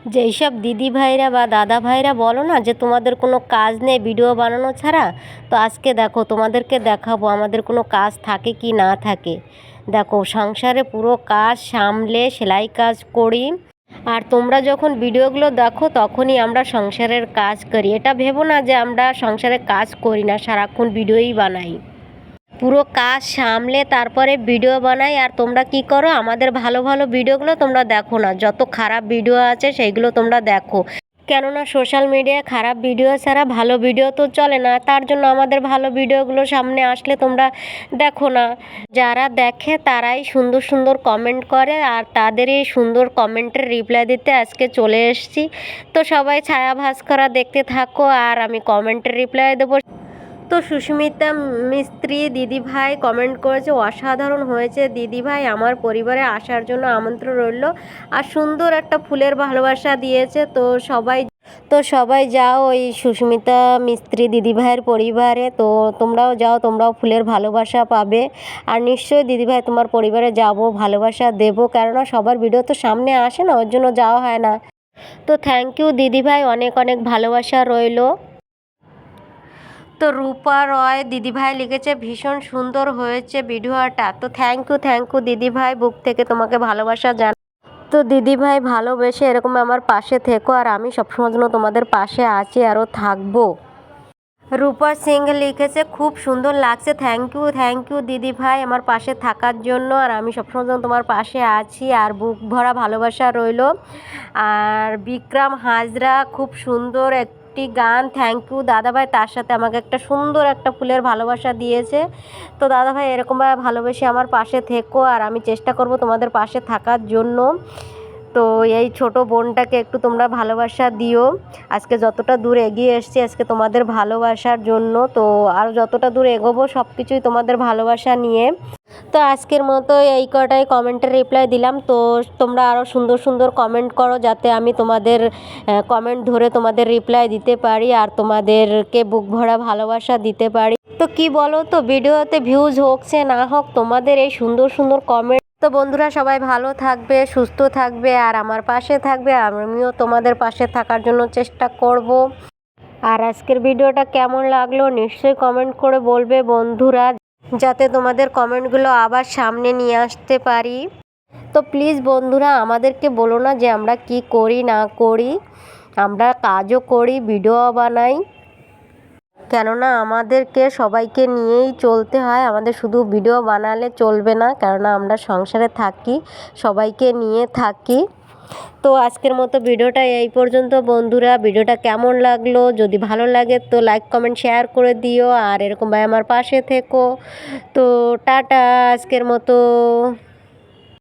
যেই সব দিদি ভাইরা বা দাদা ভাইরা বলো না যে তোমাদের কোনো কাজ নেই ভিডিও বানানো ছাড়া, তো আজকে দেখো তোমাদেরকে দেখাবো আমাদের কোনো কাজ থাকে কি না থাকে। দেখো সংসারে পুরো কাজ সামলে সেলাই কাজ করি, আর তোমরা যখন ভিডিওগুলো দেখো তখনই আমরা সংসারের কাজ করি। এটা ভেবো না যে আমরা সংসারের কাজ করি না, সারাক্ষণ ভিডিওই বানাই। পুরো কাজ সামলে তারপরে ভিডিও বানাই। আর তোমরা কি করো, আমাদের ভালো ভালো ভিডিওগুলো তোমরা দেখো না, যত খারাপ ভিডিও আছে সেইগুলো তোমরা দেখো। কেননা সোশ্যাল মিডিয়ায় খারাপ ভিডিও ছাড়া ভালো ভিডিও তো চলে না, তার জন্য আমাদের ভালো ভিডিওগুলো সামনে আসলে তোমরা দেখো না। যারা দেখে তারাই সুন্দর সুন্দর কমেন্ট করে, আর তাদের এই সুন্দর কমেন্টের রিপ্লাই দিতে আজকে চলে এসেছি। তো সবাই ছায়া ভাস্করা দেখতে থাকো, আর আমি কমেন্টের রিপ্লাই দেবো। তো সুস্মিতা মিস্ত্রি দিদিভাই কমেন্ট করেছে, অসাধারণ হয়েছে দিদিভাই, আমার পরিবারে আসার জন্য আমন্ত্রণ রইল। আর সুন্দর একটা ফুলের ভালোবাসা দিয়েছে। তো সবাই যাও ওই সুস্মিতা মিস্ত্রি দিদিভাইয়ের পরিবারে। তো তোমরাও যাও, তোমরাও ফুলের ভালোবাসা পাবে। আর নিশ্চয়ই দিদিভাই তোমার পরিবারে যাব, ভালোবাসা দেবো, কেননা সবার ভিডিও তো সামনে আসে না, ওর জন্য যাওয়া হয় না। তো থ্যাংক ইউ দিদিভাই, অনেক অনেক ভালোবাসা রইল। তো রূপা রয় দিদিভাই লিখেছে, ভীষণ সুন্দর হয়েছে ভিডিওটা। তো থ্যাংক ইউ দিদিভাই, বুক থেকে তোমাকে ভালোবাসা জানাই। তো দিদিভাই ভালোবেসে এরকম আমার পাশে থেকো, আর আমি সবসময় জন্য তোমাদের পাশে আছি আরও থাকবো। রূপা সিং লিখেছে, খুব সুন্দর লাগছে। থ্যাংক ইউ দিদিভাই আমার পাশে থাকার জন্য, আর আমি সবসময় জন্য তোমার পাশে আছি, আর বুক ভরা ভালোবাসা রইল। আর বিক্রম হাজরা, খুব সুন্দর একটি গান, থ্যাংক ইউ দাদাভাই, তার সাথে আমাকে একটা সুন্দর একটা ফুলের ভালোবাসা দিয়েছে। তো দাদাভাই এরকমভাবে ভালোবেসে আমার পাশে থেকো, আর আমি চেষ্টা করব তোমাদের পাশে থাকার জন্য। তো এই ছোট বোনটাকে একটু তোমরা ভালোবাসা দিও। আজকে যতটা দূর এগিয়ে এসেছি আজকে তোমাদের ভালোবাসার জন্য। তো আর যতটা দূর এগোবো সব কিছুই তোমাদের ভালোবাসা নিয়ে। তো আজকের মতো এই কটাই কমেন্টের রিপ্লাই দিলাম। তো তোমরা আরও সুন্দর সুন্দর কমেন্ট করো, যাতে আমি তোমাদের কমেন্ট ধরে তোমাদের রিপ্লাই দিতে পারি, আর তোমাদেরকে বুক ভরা ভালোবাসা দিতে পারি। তো কি বলো তো, ভিডিওতে ভিউজ হোক সে না হোক, তোমাদের এই সুন্দর সুন্দর কমেন্ট। তো বন্ধুরা সবাই ভালো থাকবে, সুস্থ থাকবে, আর আমার পাশে থাকবে। আমিও তোমাদের পাশে থাকার জন্য চেষ্টা করব। আর আজকের ভিডিওটা কেমন লাগলো নিশ্চয়ই কমেন্ট করে বলবে বন্ধুরা, যাতে তোমাদের কমেন্টগুলো আবার সামনে নিয়ে আসতে পারি। তো প্লিজ বন্ধুরা আমাদেরকে বলো না যে আমরা কি করি না করি, আমরা কাজও করি, ভিডিও বানাই, কেননা আমাদেরকে সবাইকে নিয়েই চলতে হয়। আমাদের শুধু ভিডিও বানালে চলবে না, কেননা আমরা সংসারে থাকি, সবাইকে নিয়ে থাকি। তো আজকের মতো ভিডিওটা এই পর্যন্ত বন্ধুরা। ভিডিওটা কেমন লাগলো, যদি ভালো লাগে তো লাইক কমেন্ট শেয়ার করে দিও, আর এরকমভাবে আমার পাশে থেকো। তো টাটা আজকের মতো।